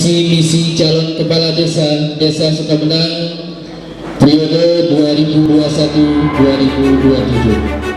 visi misi calon kepala Desa Sukamenang periode 2021-2027.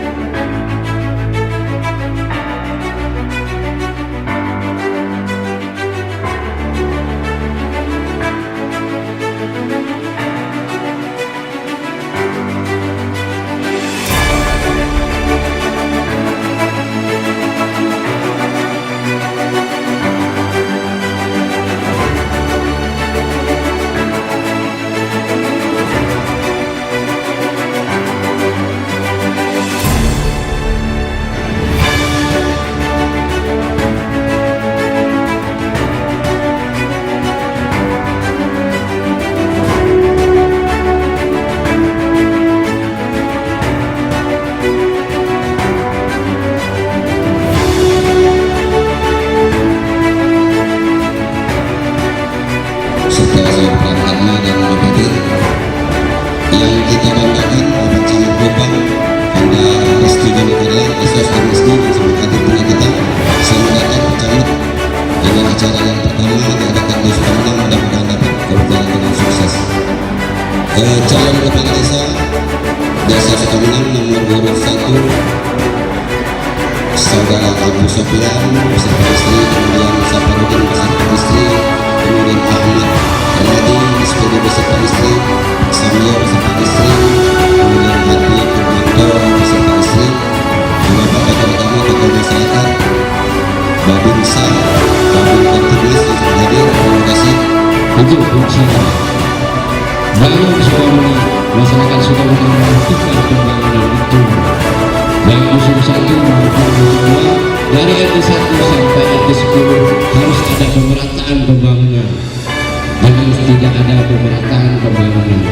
Calon kepala Desa Sukamenang nomor urut 1 Saudara Abu Sofyan beserta istri, kemudian Safarudin beserta istri, kemudian Ahmad Radi SPD beserta istri, Samyo beserta istri, kemudian Hati Purwanto beserta istri, juga Bapak Terutama Tokoh Masyarakat, Babinsa, Babin Kontinuas yang sudah hadir. Terima kasih. Untuk kunci bangun Sukamenang, masyarakat Sukamenang menentukan pembangunan itu baik unsur 1 maupun unsur 2 dari RT 1 sampai RT 10 harus ada pemerataan pembangunan. Jangan tidak ada pemerataan pembangunan.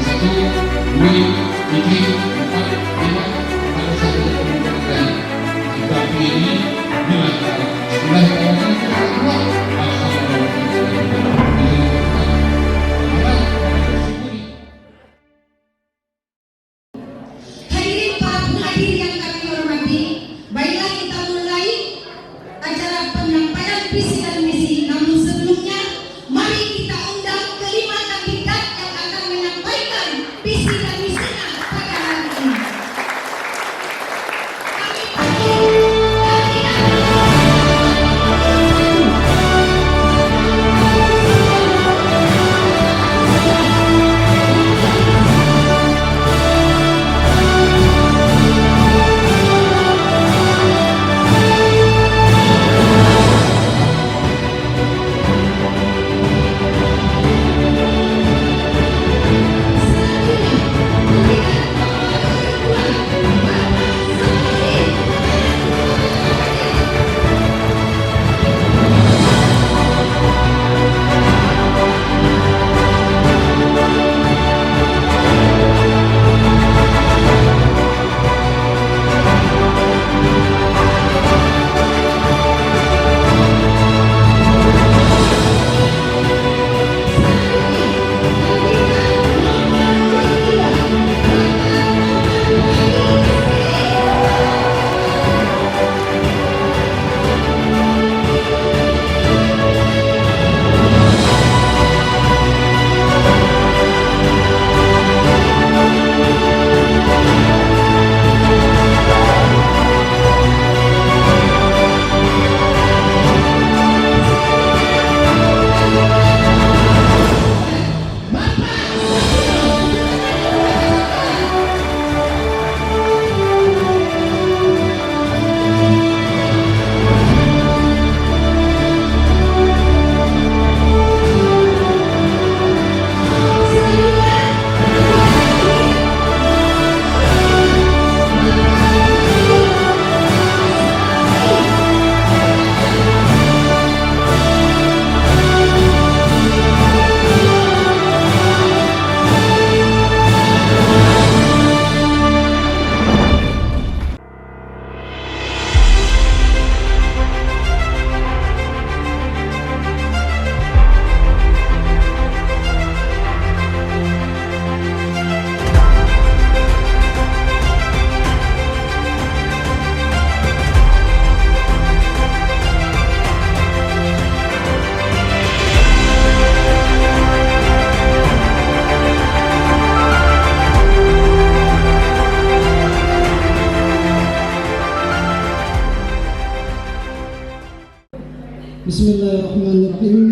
1, 2, 3, 4, 5 harus ada pembangunan. Tapi ini dilakukan. Sudah kawasan kedua Bismillahirrahmanirrahim.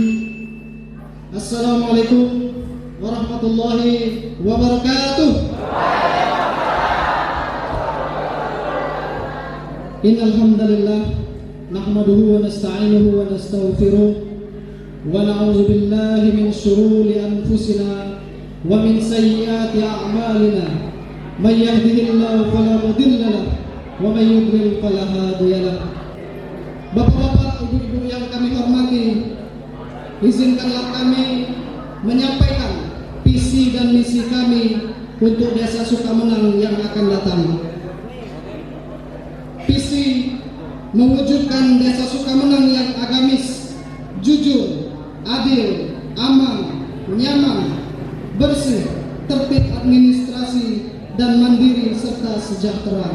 Assalamualaikum warahmatullahi wabarakatuh. Innal hamdalillah nahmaduhu wa nasta'inuhu wa nastaghfiruh wa na'udzu billahi min shururi anfusina wa min sayyiati a'malina. May yahdihillahu fala mudilla lahu wa may yudlil fala hadiya lahu. Bapak-bapak, ibu-ibu yang kami hormati, izinkanlah kami menyampaikan visi dan misi kami untuk Desa Sukamenang yang akan datang. Visi mewujudkan Desa Sukamenang yang agamis, jujur, adil, aman, nyaman, bersih, tertib administrasi, dan mandiri serta sejahtera.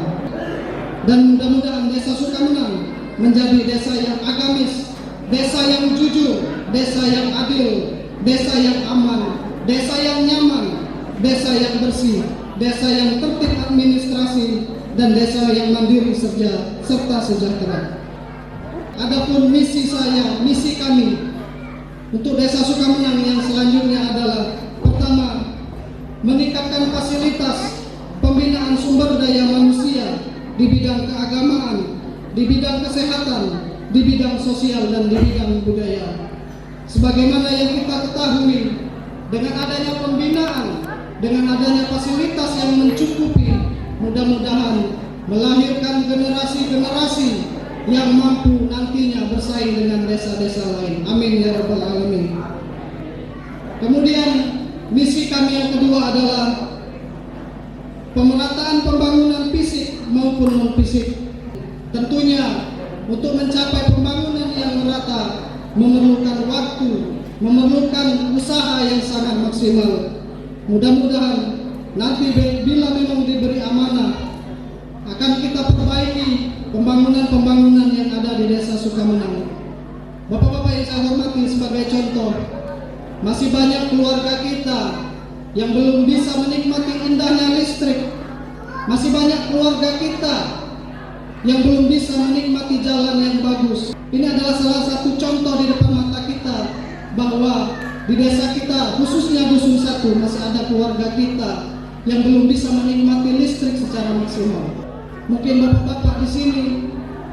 Dan mudah-mudahan Desa Sukamenang menjadi desa yang agamis, desa yang jujur, desa yang adil, desa yang aman, desa yang nyaman, desa yang bersih, desa yang tertib administrasi, dan desa yang mandiri serta sejahtera. Adapun misi saya, misi kami untuk Desa Sukamenang yang selanjutnya adalah: pertama, meningkatkan fasilitas pembinaan sumber daya manusia di bidang keagamaan, di bidang kesehatan, di bidang sosial, dan di bidang budaya. Sebagaimana yang kita ketahui, dengan adanya pembinaan, dengan adanya fasilitas yang mencukupi, mudah-mudahan melahirkan generasi-generasi yang mampu nantinya bersaing dengan desa-desa lain. Amin ya rabbal alamin. Kemudian misi kami yang kedua adalah pemerataan pembangunan fisik maupun non-fisik. Tentunya untuk mencapai pembangunan yang merata memerlukan waktu, memerlukan usaha yang sangat maksimal. Mudah-mudahan nanti bila memang diberi amanah, akan kita perbaiki pembangunan-pembangunan yang ada di Desa Sukamenang. Bapak-bapak yang saya hormati, sebagai contoh, masih banyak keluarga kita yang belum bisa menikmati indahnya listrik. Masih banyak keluarga kita yang belum bisa menikmati jalan yang bagus. Ini adalah salah satu contoh di depan mata kita bahwa di desa kita, khususnya Dusun 1, masih ada keluarga kita yang belum bisa menikmati listrik secara maksimal. Mungkin bapak-bapak di sini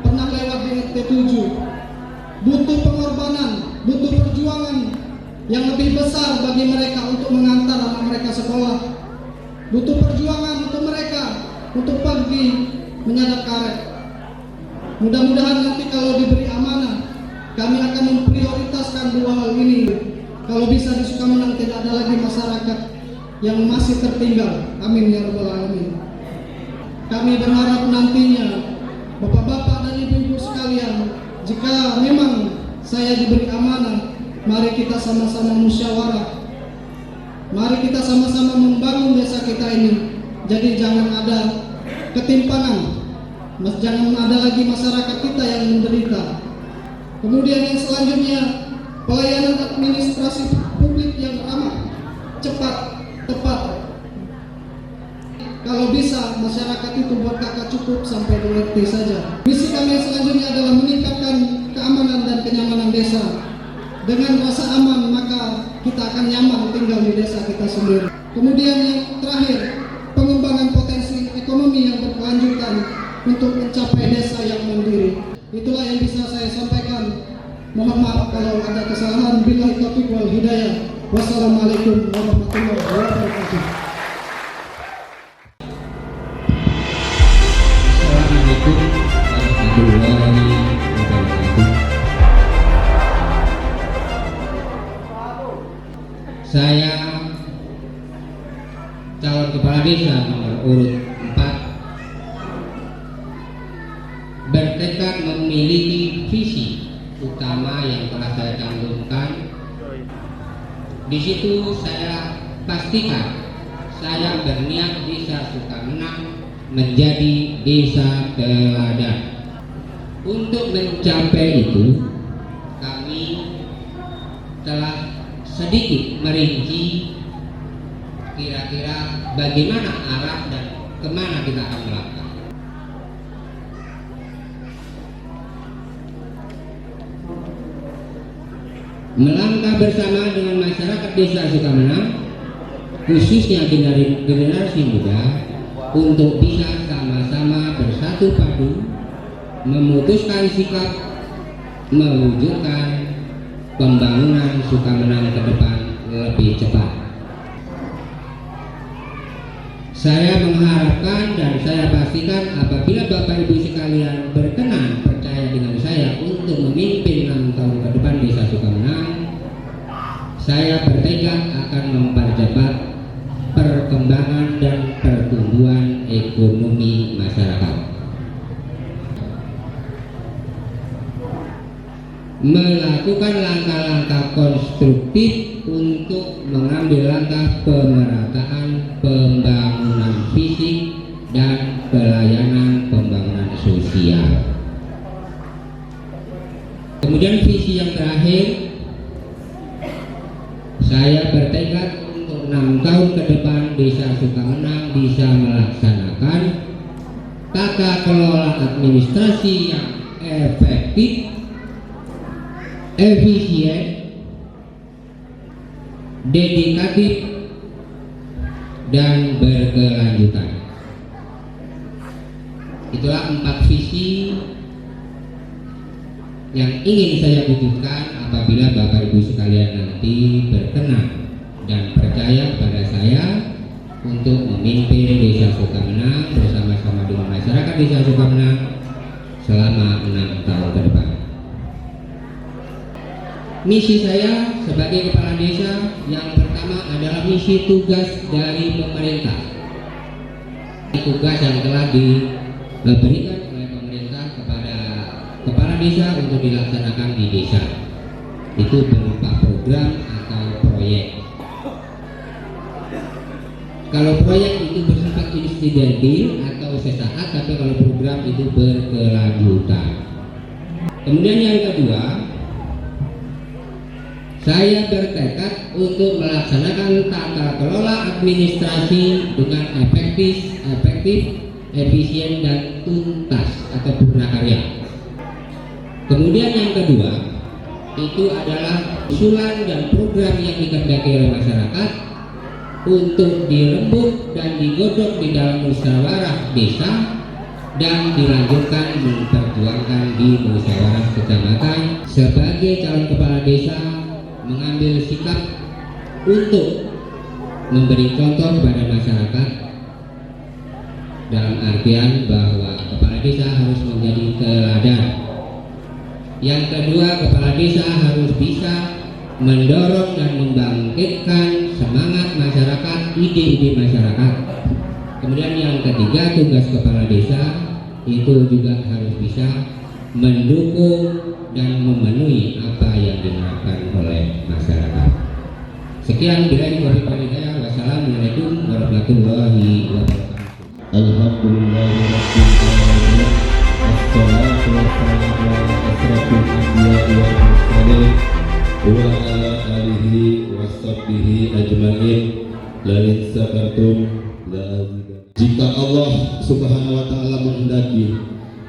pernah lewat di RT 7. Butuh pengorbanan, butuh perjuangan yang lebih besar bagi mereka untuk mengantar anak mereka sekolah. Butuh perjuangan untuk mereka untuk pergi menyadap karet. Mudah-mudahan nanti kalau diberi amanah, kami akan memprioritaskan dua hal ini. Kalau bisa di Sukamenang tidak ada lagi masyarakat yang masih tertinggal. Amin ya rabbal alamin. Kami berharap nantinya bapak-bapak dan ibu-ibu sekalian, jika memang saya diberi amanah, mari kita sama-sama musyawarah. Mari kita sama-sama membangun desa kita ini. Jadi jangan ada ketimpangan, jangan ada lagi masyarakat kita yang menderita. Kemudian yang selanjutnya, pelayanan administrasi publik yang ramah, cepat, tepat. Kalau bisa masyarakat itu buat kakak cukup sampai di RT saja. Misi kami yang selanjutnya adalah meningkatkan keamanan dan kenyamanan desa. Dengan rasa aman maka kita akan nyaman tinggal di desa kita sendiri. Kemudian yang terakhir, pengembangan potensi ekonomi yang berkelanjutan untuk mencapai desa yang mandiri. Itulah yang bisa saya sampaikan. Mohon maaf kalau ada kesalahan. Billahi taufiq wal hidayah. Wassalamualaikum warahmatullahi wabarakatuh. Assalamualaikum warahmatullahi wabarakatuh. Saya calon kepala desa nomor urut 4, bertekad memiliki visi utama yang telah saya cantumkan. Di situ saya pastikan saya berniat Desa Sukamenang menjadi desa teladan. Untuk mencapai itu, kami telah sedikit merinci kira-kira bagaimana arah dan kemana kita akan melangkah. melangkah bersama dengan masyarakat Desa Sukamenang, khususnya generasi muda, untuk bisa sama-sama bersatu padu memutuskan sikap mewujudkan pembangunan Sukamenang ke depan lebih cepat. Saya mengharapkan dan saya pastikan apabila Bapak Ibu sekalian berkenan percaya dengan saya untuk memimpin 6 tahun ke depan Desa Sukamenang, saya bertekad akan mempercepat perkembangan dan pertumbuhan ekonomi masyarakat, melakukan langkah-langkah konstruktif untuk mengambil langkah pemerataan pembangunan fisik dan pelayanan pembangunan sosial. Kemudian visi yang terakhir, saya bertekad untuk 6 tahun ke depan Desa Sukamenang bisa melaksanakan tata kelola administrasi yang efektif, efisien, dedikatif, dan berkelanjutan. Itulah 4 visi yang ingin saya wujudkan apabila Bapak Ibu sekalian nanti berkenan dan percaya pada saya untuk memimpin Desa Sukamenang bersama-sama dengan masyarakat Desa Sukamenang selama 6 tahun ke depan. Misi saya sebagai kepala desa yang pertama adalah misi tugas dari pemerintah. Tugas yang telah diberikan oleh pemerintah kepada kepala desa untuk dilaksanakan di desa. Itu berupa program atau proyek. Kalau proyek itu bersifat insidentil atau sesaat, tapi kalau program itu berkelanjutan. Kemudian yang kedua, saya bertekad untuk melaksanakan tata kelola administrasi dengan efektif, efisien, dan tuntas atau purnakarya. Kemudian yang kedua, itu adalah usulan dan program yang dikehendaki oleh masyarakat untuk dirembuk dan digodok di dalam musyawarah desa dan dilanjutkan memperjuangkan di musyawarah kecamatan. Sebagai calon kepala desa, mengambil sikap untuk memberi contoh kepada masyarakat dalam artian bahwa kepala desa harus menjadi teladan. Yang kedua, kepala desa harus bisa mendorong dan membangkitkan semangat masyarakat, ide-ide masyarakat. Kemudian yang ketiga, tugas kepala desa itu juga harus bisa mendukung dan memenuhi apa yang diharapkan oleh masyarakat. Sekian, wassalamualaikum warahmatullahi wabarakatuh. Alhamdulillahirabbil alamin. Wassalatu wassalamu ala asyrafil anbiya'i wal mursalin wa ala alihi washabbihi ajmain. La in sakartum la azidannakum. Jika Allah Subhanahu wa taala menghendaki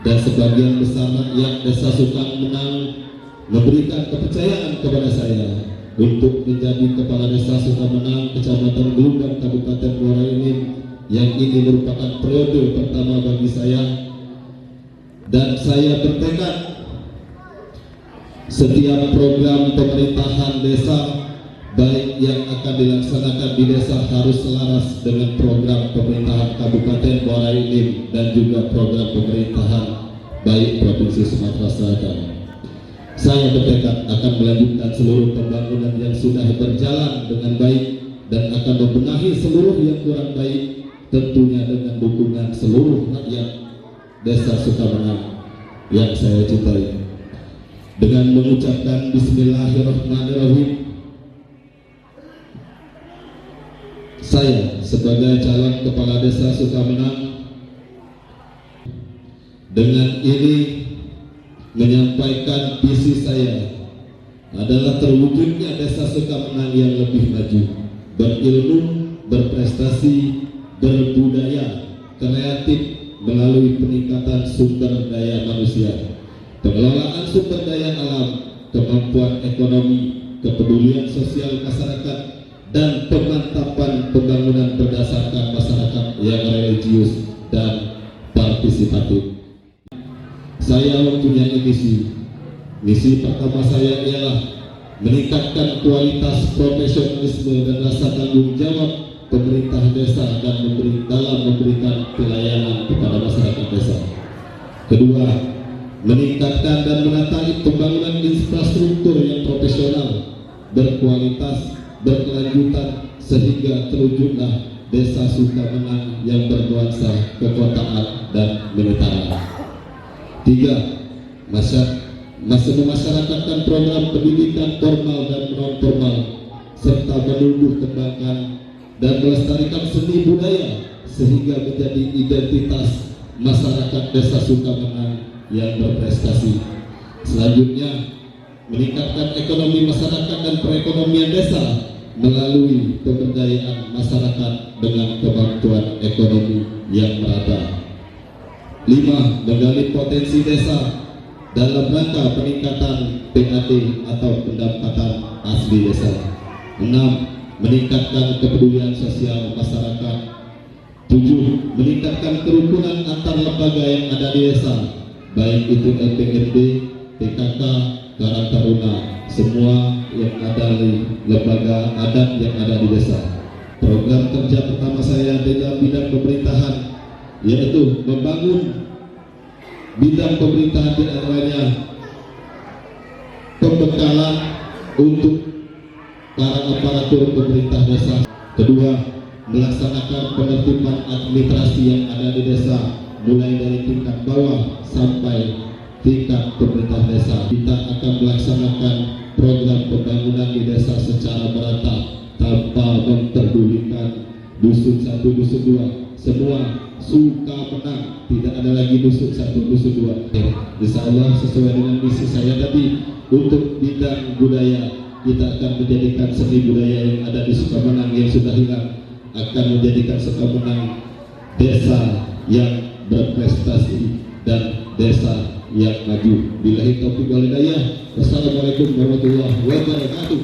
dan sebagian besar rakyat Desa Sukamenang memberikan kepercayaan kepada saya untuk menjadi kepala Desa Sukamenang Kecamatan Gelunggang Kabupaten Muara Enim, yang ini merupakan periode pertama bagi saya, dan saya bertekad setiap program pemerintahan desa baik yang akan dilaksanakan di desa harus selaras dengan program pemerintahan Kabupaten Muara Enim dan juga program pemerintahan baik Provinsi Sumatera Selatan. Saya bertekad akan melanjutkan seluruh pembangunan yang sudah berjalan dengan baik dan akan membenahi seluruh yang kurang baik, tentunya dengan dukungan seluruh rakyat Desa Sukamenang yang saya cintai. Dengan mengucapkan Bismillahirrahmanirrahim, saya sebagai calon kepala Desa Sukamenang dengan ini menyampaikan visi saya adalah terwujudnya Desa Sukamenang yang lebih maju, berilmu, berprestasi, berbudaya, kreatif melalui peningkatan sumber daya manusia, pengelolaan sumber daya alam, kemampuan ekonomi, kepedulian sosial masyarakat, dan pemantapan pembangunan berdasarkan masyarakat yang religius dan partisipatif. Saya mempunyai misi pertama saya ialah meningkatkan kualitas profesionalisme dan rasa tanggung jawab pemerintah desa dan dalam memberikan pelayanan kepada masyarakat desa. Kedua, meningkatkan dan menata pembangunan infrastruktur yang profesional, berkualitas, berkelanjutan sehingga terwujudlah desa Sukamenang yang bernuansa kekotaan dan militeran. Tiga, memasyarakatkan program pendidikan formal dan non formal serta menumbuh kembangkan dan melestarikan seni budaya sehingga menjadi identitas masyarakat desa Sukamenang yang berprestasi. Selanjutnya, meningkatkan ekonomi masyarakat dan perekonomian desa melalui pemberdayaan masyarakat dengan kemampuan ekonomi yang merata. 5. Menggali potensi desa dalam rangka peningkatan PAD atau pendapatan asli desa. 6. Meningkatkan kepedulian sosial masyarakat. 7. Meningkatkan kerukunan antar lembaga yang ada di desa, baik itu LPRD, PKK, Karang Taruna, semua yang ada di lembaga adat yang ada di desa. Program kerja pertama saya dalam bidang pemerintahan yaitu membangun bidang pemerintahan, di antaranya pembekalan untuk para aparatur pemerintah desa. Kedua, melaksanakan penertiban administrasi yang ada di desa mulai dari tingkat bawah sampai tingkat pemerintah desa. Kita akan melaksanakan program pembangunan di desa secara merata tanpa memperdulikan dusun 1, dusun 2. Semua Sukamenang, tidak ada lagi dusun 1, dusun 2. Insya Allah sesuai dengan misi saya tadi, untuk bidang budaya kita akan menjadikan seni budaya yang ada di Sukamenang yang sudah hilang, akan menjadikan Sukamenang desa yang berprestasi dan desa yang maju. Billahi taufiq wal hidayah. Wassalamualaikum warahmatullahi wabarakatuh.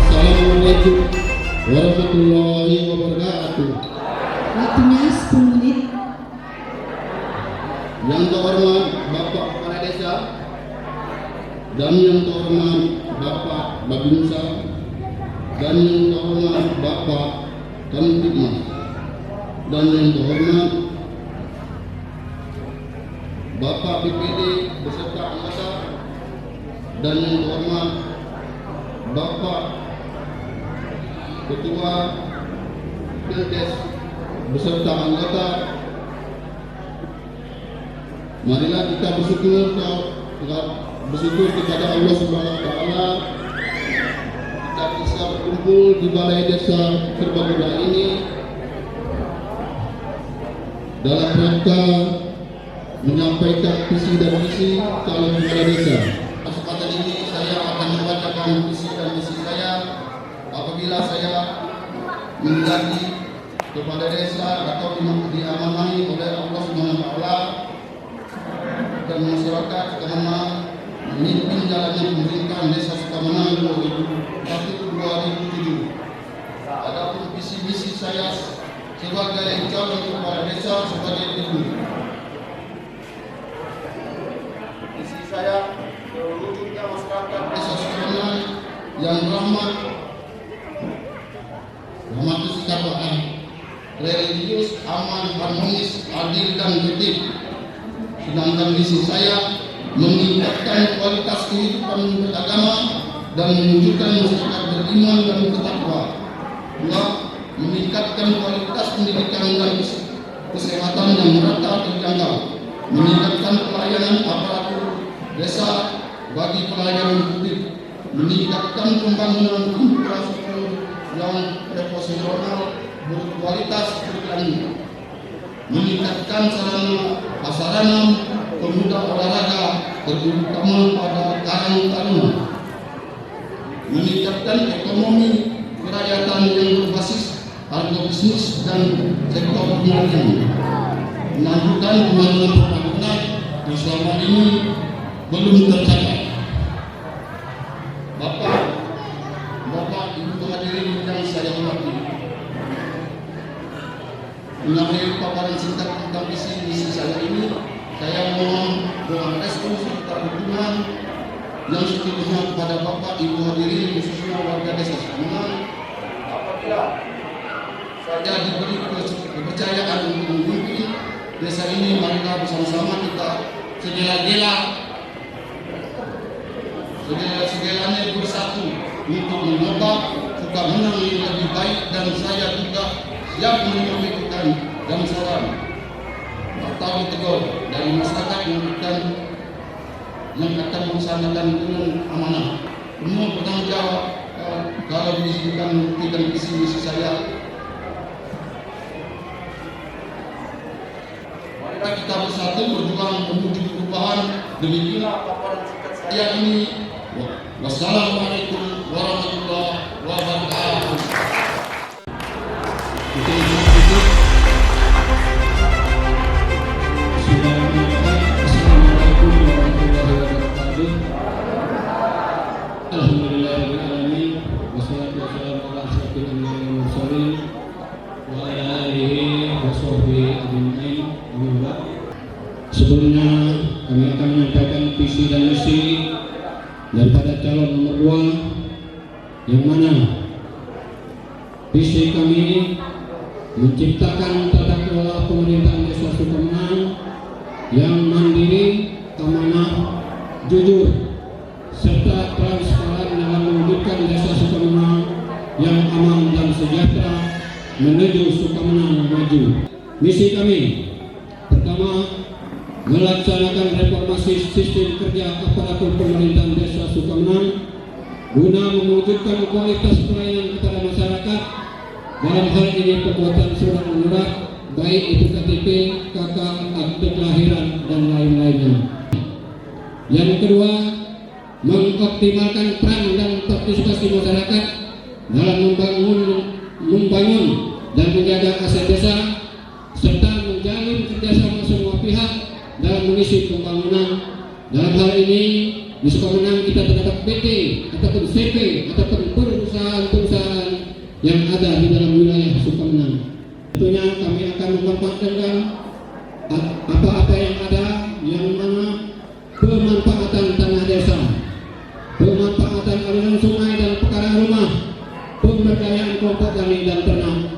Assalamualaikum warahmatullahi wabarakatuh. Waktunya 10 menit. Yang terhormat Bapak Kepala Desa dan yang terhormat Bapak Babinsa dan yang terhormat Bapak Kamtibmas dan yang terhormat Bapak BPD beserta anggota dan yang terhormat Bapak Ketua Pildes beserta anggota. Marilah kita bersyukur kepada Allah Subhanahu wa taala kita bisa berkumpul di balai desa Serbaguna ini dalam rangka menyampaikan visi dan misi calon kepala desa. Kesempatan ini saya akan membacakan visi dan misi saya apabila saya menjadi kepala desa atau diamanahi oleh Allah Subhanahu wa taala dan masyarakat Sukamenang memimpin jalannya pemerintahan desa Sukamenang 2001-2007. Adapun visi misi saya sebagai calon kepala desa sebagai berikut. Visi saya terwujudnya masyarakat desa Sukamenang yang rahmat kesejahteraan, religius, aman, harmonis, adil dan tertib. Sedangkan misi saya meningkatkan kualitas kehidupan beragama dan mewujudkan masyarakat beriman dan bertakwa. Dua, meningkatkan kualitas pendidikan dan kesehatan yang merata terjangkau. Meningkatkan pelayanan aparatur desa bagi pelayanan publik. Meningkatkan pembangunan infrastruktur yang profesional berkualitas berkelanjutan. Meningkatkan sarana pemuda olahraga terutama pada Karang Taruna. Meningkatkan ekonomi kerakyatan yang berbasis agrobisnis dan sektor pertanian. Melanjutkan dan pembangunan yang selama ini belum tercapai. Bapak, Ibu hadirin yang saya hormati, mengenai paparan singkat tentang visi misi saya ini, saya mohon doa restu serta dukungan yang sepenuhnya kepada Bapak Ibu hadirin khususnya warga desa Sukomenang. Apabila saya diberi kepercayaan untuk memimpin desa ini, marilah bersama-sama kita segalanya bersatu untuk mencoba Sukomenang yang lebih baik, dan saya juga siap menyampaikan dan saran atau ditegur dari masyarakat yang akan melaksanakan dengan amanah. Semua bertanggung jawab kalau disebutkan membuktikan visi misi saya. Marilah kita bersatu berjuang menuju perubahan. Demikianlah paparan singkat saya ini. Wassalamualaikum warahmatullahi wabarakatuh. Assalamualaikum warahmatullahi wabarakatuh. Alhamdulillahirrahmanirrahim. Wassalatu wassalamu ala asyrofil anbiya'i wal mursalin wa ala alihi wa sahbihi ajma'in. Sebelumnya kami akan menyampaikan visi dan misi daripada calon nomor 2, yang mana visi kami menciptakan tata kelola pemerintahan desa Sukomenang yang mandiri, amanah, jujur, serta transparan dalam mewujudkan desa Sukomenang yang aman dan sejahtera menuju Sukomenang maju. Misi kami pertama, melaksanakan reformasi sistem kerja aparatur pemerintahan desa Sukomenang guna mewujudkan kualitas pelayanan kepada masyarakat, dalam hal ini pembuatan surat menyurat, baik itu KTP, KK, akte kelahiran, dan lain-lainnya. Yang kedua, mengoptimalkan peran dan partisipasi masyarakat dalam membangun dan menjaga aset desa, serta menjalin kerjasama semua pihak dalam mengisi pembangunan. Dalam hal ini di Sukomenang kita terdapat PT ataupun CP ataupun perusahaan-perusahaan yang ada di dalam wilayah Sukomenang. Tentunya kami akan memanfaatkan apa-apa yang ada, yang mana pemanfaatan tanah desa, pemanfaatan aliran sungai dan pekarangan rumah, pemberdayaan kelompok tani dan ternak.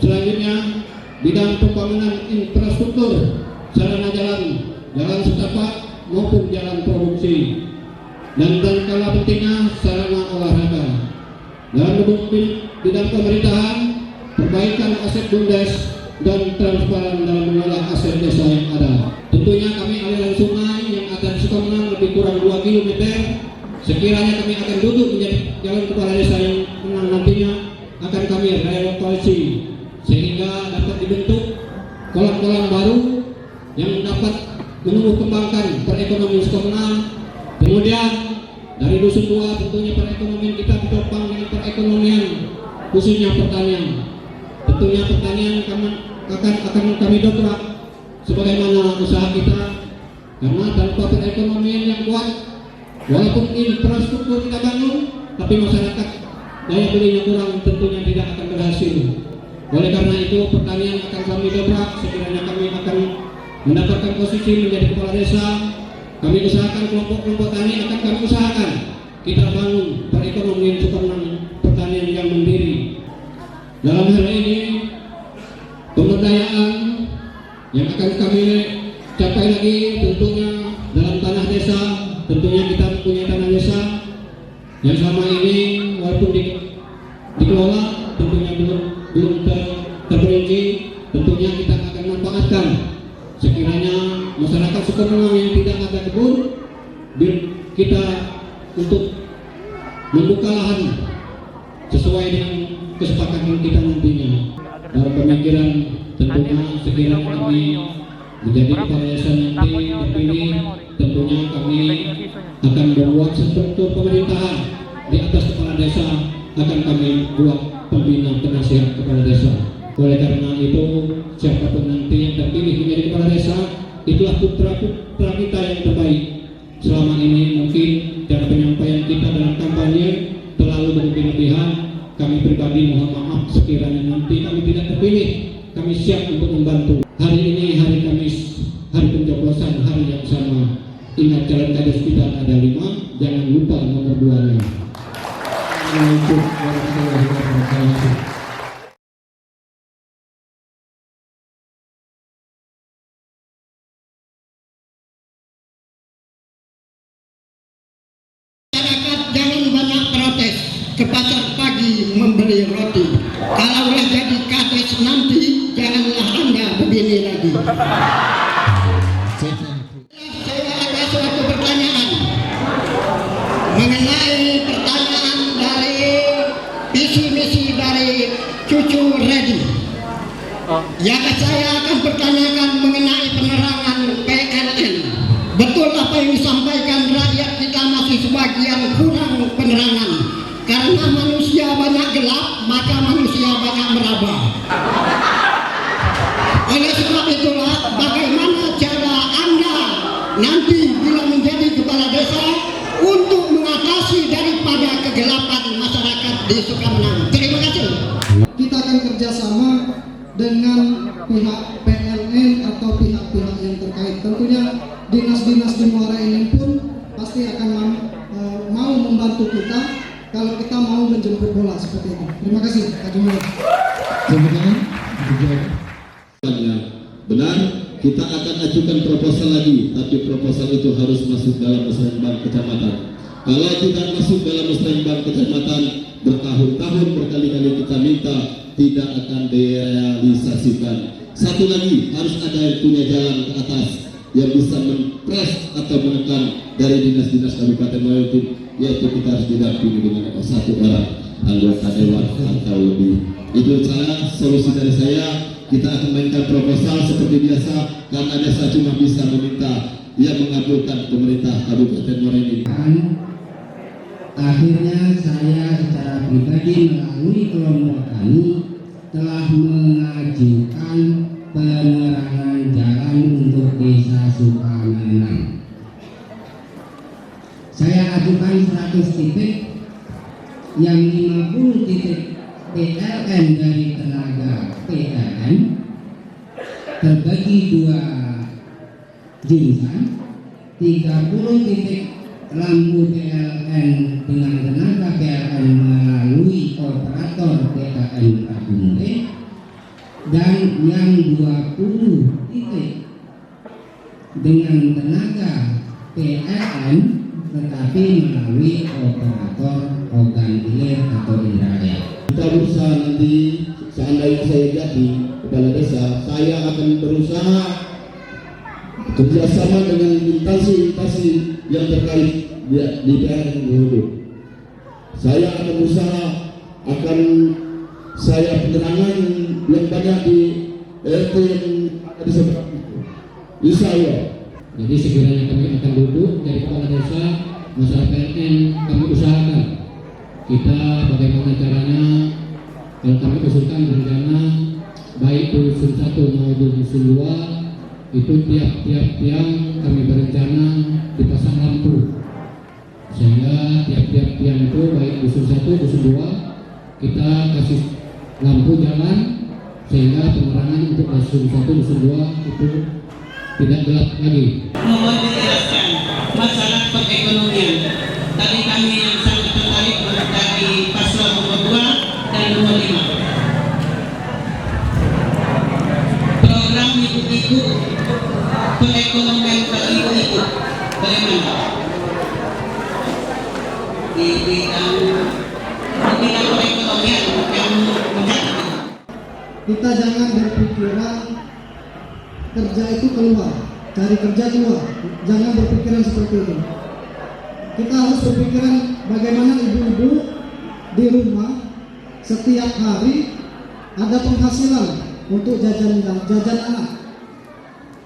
Selanjutnya, bidang pembangunan infrastruktur, sarana jalan setapak maupun jalan produksi, dan kala pentingnya sarana olahraga. Dalam bidang pemerintahan, perbaikan aset BUMDes dan transparan dalam mengelola aset desa yang ada. Tentunya kami aliran sungai yang ada di Sukomenang lebih kurang 2 km. Sekiranya kami akan duduk menjadi calon kepala desa yang menang nantinya, akan kami relokasi sehingga dapat dibentuk kolam-kolam baru yang dapat menumbuh kembangkan perekonomian Sukomenang. Kemudian dari dusun 2 tentunya perekonomian kita ditopang dengan perekonomian khususnya pertanian. Tentunya pertanian akan kami dongkrak sebagaimana usaha kita, karena tanpa perekonomian yang kuat, walaupun infrastruktur kita bangun, tapi masyarakat daya belinya kurang, tentunya tidak akan berhasil. Oleh karena itu pertanian akan kami dongkrak. Sekiranya kami akan mendapatkan posisi menjadi kepala desa, kami usahakan kelompok-kelompok tani akan kami usahakan kita bangun perekonomian Sukomenang pertanian yang mandiri. Dalam hal ini pemberdayaan yang akan kami capai lagi tentunya dalam tanah desa. Tentunya kita punya tanah desa yang selama ini walaupun dikelola tentunya belum terperinci. Tentunya kita akan manfaatkan. Sekiranya masyarakat Sukomenang yang tidak ada kebun, kita untuk membuka lahan sesuai dengan kesepakatan kita nantinya. Dalam pemikiran tentunya sekiranya kami menjadi kepala desa nanti terpilih, tentunya kami akan membuat struktur pemerintahan di atas kepala desa, akan kami buat pembina penasihat kepala desa. Oleh karena itu, siapapun nanti yang terpilih menjadi kepala desa, itulah putra-putra kita yang terbaik. Selama ini mungkin cara penyampaian kita dalam kampanye terlalu berlebihan. Kami pribadi mohon maaf sekiranya nanti kami tidak terpilih. Kami siap untuk membantu. Hari ini hari Kamis, hari pencoblosan, hari yang sama. Ingat calon kades kita ada 5, jangan lupa nomor 2-nya. Assalamualaikum warahmatullahi wabarakatuh. Masyarakat jangan banyak protes ke pasar pagi membeli roti. Kalau udah jadi kades nanti, janganlah Anda begini lagi. Saya ada suatu pertanyaan mengenai pertanyaan dari visi misi dari cucu Redi. Yang saya akan pertanyakan mengenai penerangan PLN. Betul apa yang disampaikan rakyat kita masih sebagian kurang penerangan. Karena manusia banyak gelap, maka manusia banyak meraba. Oleh sebab itulah, bagaimana cara Anda nanti bila menjadi kepala desa untuk mengatasi daripada kegelapan masyarakat di Sukamenang. Terima kasih. Kita akan kerjasama dengan pihak PLN atau pihak-pihak yang terkait. Tentunya dinas-dinas di Muara Enim pun pasti akan mau membantu kita kalau kita mau menjemput bola seperti itu. Terima kasih, Pak Jumlah. Benar, kita akan ajukan proposal lagi, tapi proposal itu harus masuk dalam musrenbang kecamatan. Kalau tidak masuk dalam musrenbang kecamatan, bertahun-tahun berkali-kali kita minta, tidak akan direalisasikan. Satu lagi, harus ada yang punya jalan ke atas yang bisa mempres atau menekan dari dinas-dinas Kabupaten Muara Enim, yaitu kita harus didampingi dengan 1 orang anggota dewan atau lebih. Itu solusi dari saya. Kita akan mainkan proposal seperti biasa, karena desa cuma bisa meminta, ia mengabulkan pemerintah Kabupaten Muara Enim. Akhirnya saya secara pribadi melalui kelompok kami telah mengajukan penerangan jalan untuk desa Sukamenang. Saya ajukan 100 titik, yang 50 titik PLN dari tenaga PLN terbagi 2 jurusan, 30 titik lampu PLN dengan tenaga PLN melalui operator PLN Kabumbe, dan yang 20 titik dengan tenaga PLN tetapi melalui operator organ hilir atau indraya. Kita berusaha nanti, seandainya saya jadi kepala desa, saya akan berusaha kerjasama dengan instansi-instansi yang terkait di PLN dulu. Saya akan berusaha, akan saya penerangan yang banyak di RT yang ada di sebelah itu. Insya Allah. Jadi sekiranya kami akan duduk dari kepala desa, masalah PLN kami usahakan. Kita bagaimana caranya, kalau kami usulkan berencana baik dusun 1 maupun dusun 2, itu tiap-tiap tiang kami berencana dipasang lampu, sehingga tiap-tiap tiang itu baik dusun 1, dusun 2 kita kasih lampu jalan, sehingga penerangan untuk dusun 1, dusun 2 itu tidak gelap lagi. Mohon dijelaskan masalah perekonomian. Tadi kami yang sangat tertarik dari paslon nomor 2 dan nomor 5. Program ibu-ibu perekonomian bagi ibu-ibu bagaimana? Di bidang perekonomian yang mencatat. Kita jangan berpikiran kerja itu keluar, cari kerja keluar. Jangan berpikiran seperti itu. Kita harus berpikiran bagaimana ibu-ibu di rumah setiap hari ada penghasilan untuk jajan anak.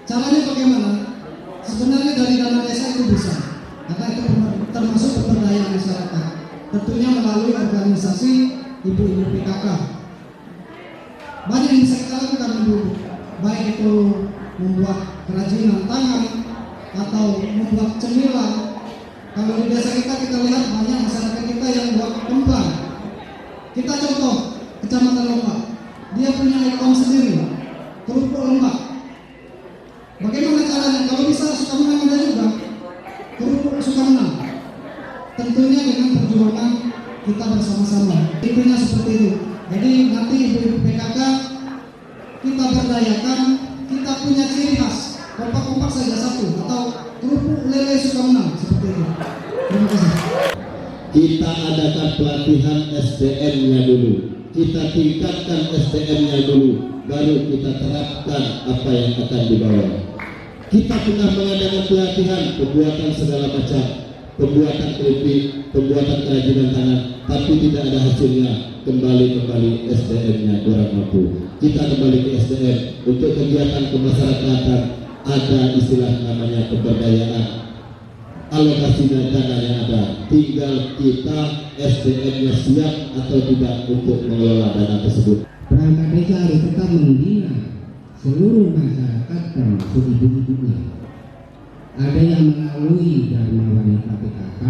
Caranya bagaimana? Sebenarnya dari dana desa itu bisa, karena itu termasuk pemberdayaan masyarakat. Tentunya melalui organisasi ibu-ibu PKK. banyak yang bisa kita lakukan dulu, baik itu membuat kerajinan tangan atau membuat cemilan. Kalau di desa kita lihat banyak masyarakat kita yang buat kemplang. Kita contoh Kecamatan Lembak, dia punya ikon sendiri, kerupuk Lembak. Bagaimana caranya? Kalau bisa Sukamenang ada juga kerupuk Sukamenang. Tentunya dengan perjuangan kita bersama-sama. Intinya seperti itu. Jadi nanti ibu-ibu PKK kita berdayakan, kita punya ciri khas. Kompak-kompak saja satu atau kerupuk lele Sukamenang seperti itu. Terima kasih. Kita adakan pelatihan SDM-nya dulu, kita tingkatkan SDM-nya dulu, baru kita terapkan apa yang akan dibawa. Kita pernah mengadakan pelatihan pembuatan segala macam, pembuatan keripik, pembuatan kerajinan tangan, tapi tidak ada hasilnya. Kembali SDM-nya kurang mampu. Kita kembali ke SDM untuk kegiatan kemasyarakatan, ada istilah namanya pemberdayaan. Alokasinya dana yang ada, tinggal kita SDM-nya siap atau tidak untuk mengelola dana tersebut. Perangkat desa harus tetap membina seluruh masyarakat termasuk ibu-ibunya. Ada yang melalui Dharma Wanita PKK,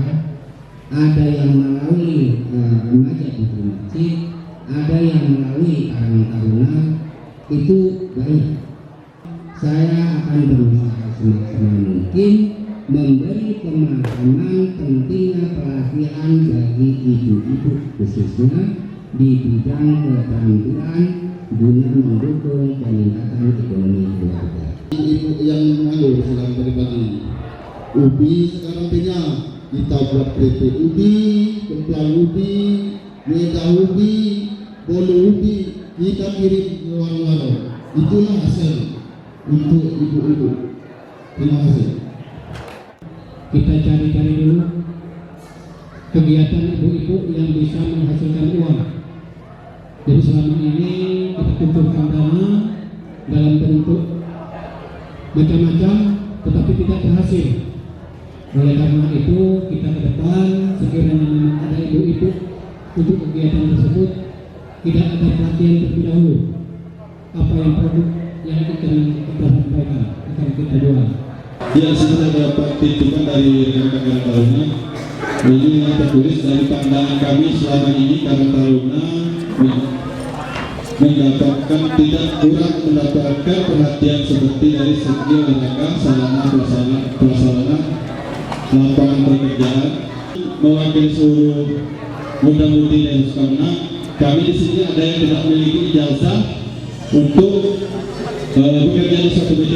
ada yang melalui remaja di masjid, ada yang melalui Karang Taruna. Itu banyak. Saya akan berusaha semaksimal mungkin memberi pemahaman pentingnya pelatihan bagi ibu-ibu khususnya di bidang keterampilan guna mendukung peningkatan ekonomi keluarga. Ibu yang menganggur sedang pagi, ubi sekarang punya, kita buat keripik ubi, kemplang ubi, meda ubi, bolu ubi, kita kirim ke warung-warung. Itulah hasil untuk ibu-ibu. Terima kasih. Kita cari-cari dulu kegiatan ibu-ibu yang bisa menghasilkan uang. Jadi selama ini kita kumpulkan dana dalam bentuk macam-macam, tetapi tidak berhasil. Oleh karena itu kita ke depan sekiranya memang ada ibu-ibu untuk kegiatan tersebut, tidak ada pelatihan terlebih dahulu. Apa yang produk yang akan kita sampaikan akan kita jual. Ya, sudah dapat titipan dari rekan-rekan Taruna. Ini tertulis dari pandangan kami selama ini Karang Taruna mendapatkan tidak kurang mendapatkan perhatian seperti dari segi olahraga, sarana prasarana, lapangan pekerjaan. Mewakili seluruh muda-mudi dan Sukamenang, kami di sini ada yang tidak memiliki ijazah untuk bekerja di suatu PT.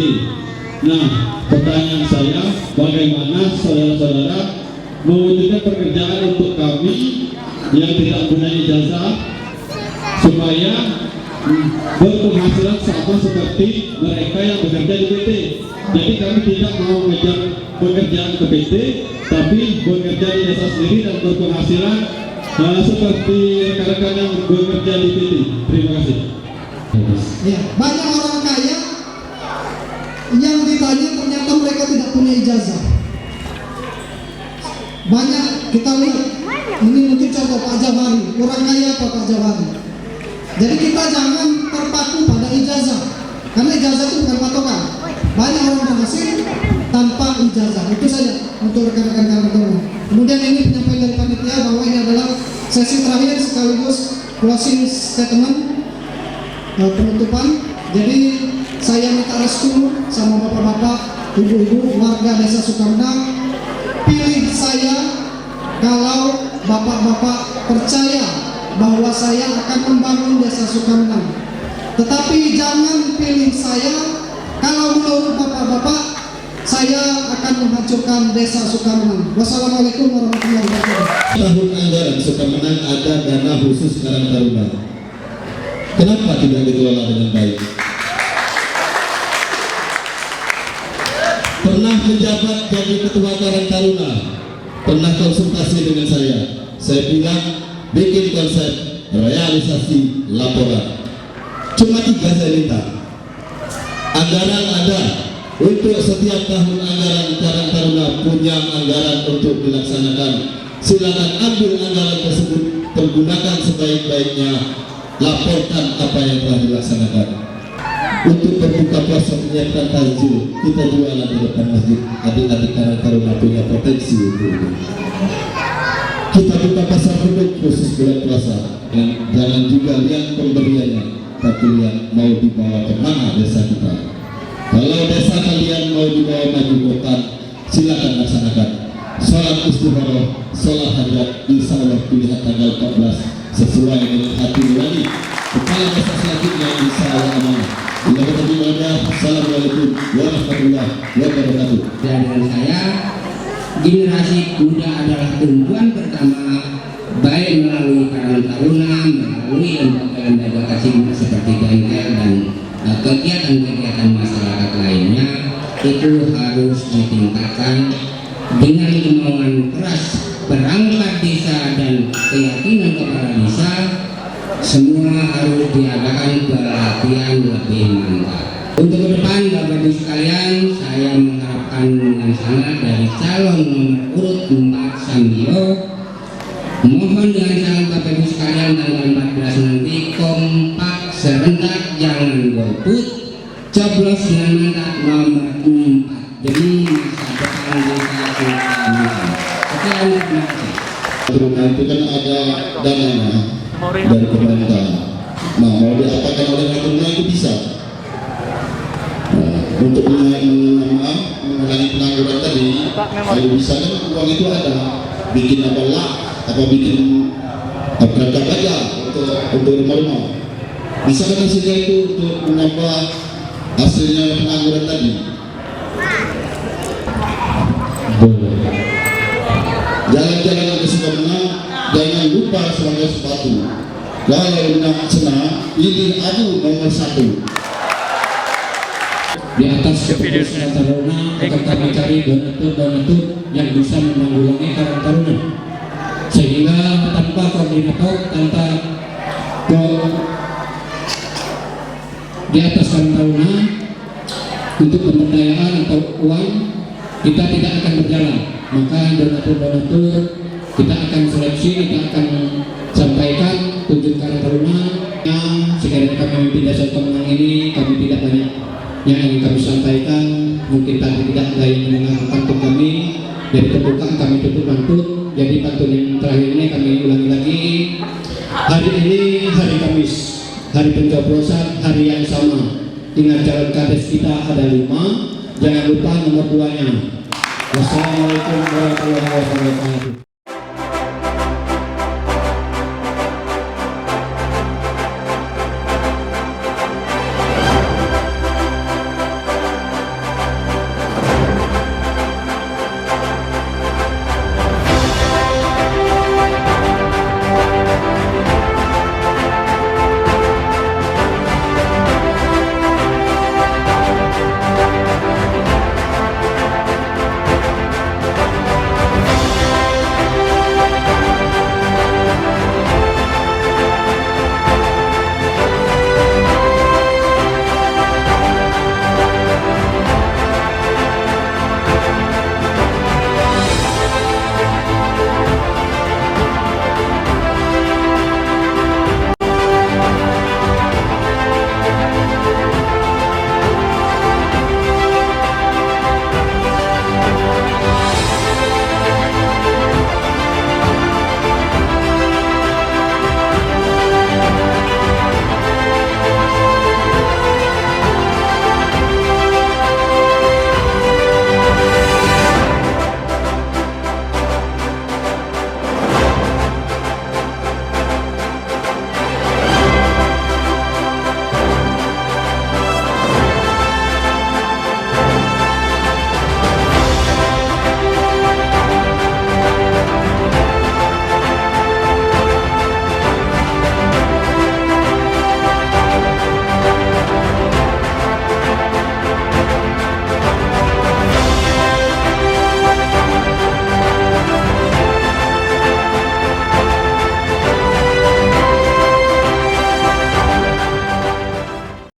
Nah, pertanyaan saya, bagaimana saudara-saudara mewujudkan pekerjaan untuk kami yang tidak punya ijazah supaya berpenghasilan sama seperti mereka yang bekerja di PT. Jadi kami tidak mau mengejar pekerjaan ke PT, tapi bekerja di desa sendiri dan berpenghasilan seperti rekan-rekan yang bekerja di PT. Terima kasih. Ya, banyak orang kaya yang ditanya ternyata mereka tidak punya ijazah. Banyak kita lihat, ini mungkin contoh Pak Jabari, orang kaya apa Pak Jabari. Jadi kita jangan terpaku pada ijazah, karena ijazah itu bukan patokan. Banyak orang berhasil tanpa ijazah. Itu saja untuk rekan-rekan kawan-kawan. Kemudian ini penyampaian dari panitia bahwa ini adalah sesi terakhir sekaligus closing statement, penutupan. Jadi saya minta restu sama bapak-bapak, ibu-ibu, warga desa Sukamenang, pilih saya kalau bapak-bapak percaya bahwa saya akan membangun desa Sukamenang. Tetapi jangan pilih saya kalau menurut bapak-bapak saya akan menghancurkan desa Sukamenang. Wassalamualaikum warahmatullahi wabarakatuh. Tahun anggaran Sukamenang ada dana khusus Karang Taruna. Kenapa tidak dikelola dengan baik? Pernah menjabat jadi ketua Karang Taruna, pernah konsultasi dengan saya bilang bikin konsep realisasi laporan. Cuma 3 saya minta. Anggaran ada untuk setiap tahun anggaran Karang Taruna punya anggaran untuk dilaksanakan. Silakan ambil anggaran tersebut, pergunakan sebaik-baiknya laporkan apa yang telah dilaksanakan. Untuk berbuka puasa menyiapkan takjil, kita jualan di depan masjid. Adik-adik Karang Taruna punya potensi untuk itu. Kita buka pasar produk khusus bulan puasa. Dan jangan juga lihat pemberiannya, tapi lihat mau dibawa kemana desa kita. Kalau desa kalian mau dibawa maju kota, silakan laksanakan. Sholat istikharah, sholat hajat, insya Allah pilihan tanggal 14 sesuai dengan hati nurani. Kepala desa selanjutnya insya Allah amanah. Assalamualaikum warahmatullahi wabarakatuh. Dan saya, generasi muda adalah tumpuan pertama, baik melalui Karang Taruna, melalui lembaga kasih seperti bengkel dan kegiatan-kegiatan masyarakat lainnya, itu harus ditingkatkan dengan kemauan keras perangkat desa dan keyakinan kepala desa. Semua harus diadakan pelatihan lebih mantap. Untuk ke depan Bapak Ibu sekalian, saya mengharapkan dengan sangat dari calon nomor urut 4 Samio, mohon dengan sangat Bapak Ibu sekalian tanggal 14 nanti kompak serentak, jangan golput, coblos dengan mandat nomor 4 demi masa depan desa kita. Sekian, terima kasih. Taruna itu kan ada dananya dari pemerintah. Nah, mau diapakan oleh Taruna itu bisa. Untuk mengurangi pengangguran tadi, kalau bisa kan uang itu ada, bikin apa lah, apa bikin perangkat aja untuk rumah-rumah. Bisa kan hasilnya itu untuk menambah hasilnya pengangguran tadi. Jalan-jalan ke Sukamena, jangan lupa serangga sepatu. Kalau nak senang, pilih aku nomor 1. Di atas keputusan Taruna akan kami cari donatur yang bisa menanggulangi Karang Taruna, sehingga tanpa koordinator, tanpa di atas Karang Taruna untuk pemberdayaan atau uang kita tidak akan berjalan. Maka donatur kita akan seleksi, kita akan sampaikan tunjuk Karang Taruna yang sekiranya kami memimpin desa Sukamena ini, kami tidak banyak yang ingin kami sampaikan, mungkin tadi tidak ada yang mendengar pantun kami. Dari pembukaan kami tutup pantun, jadi pantun yang terakhir ini kami ulangi lagi. Hari ini hari Kamis, hari pencoblosan, hari yang sama. Ingat calon kades kita ada 5, jangan lupa nomor 2-nya. Wassalamualaikum warahmatullahi wabarakatuh.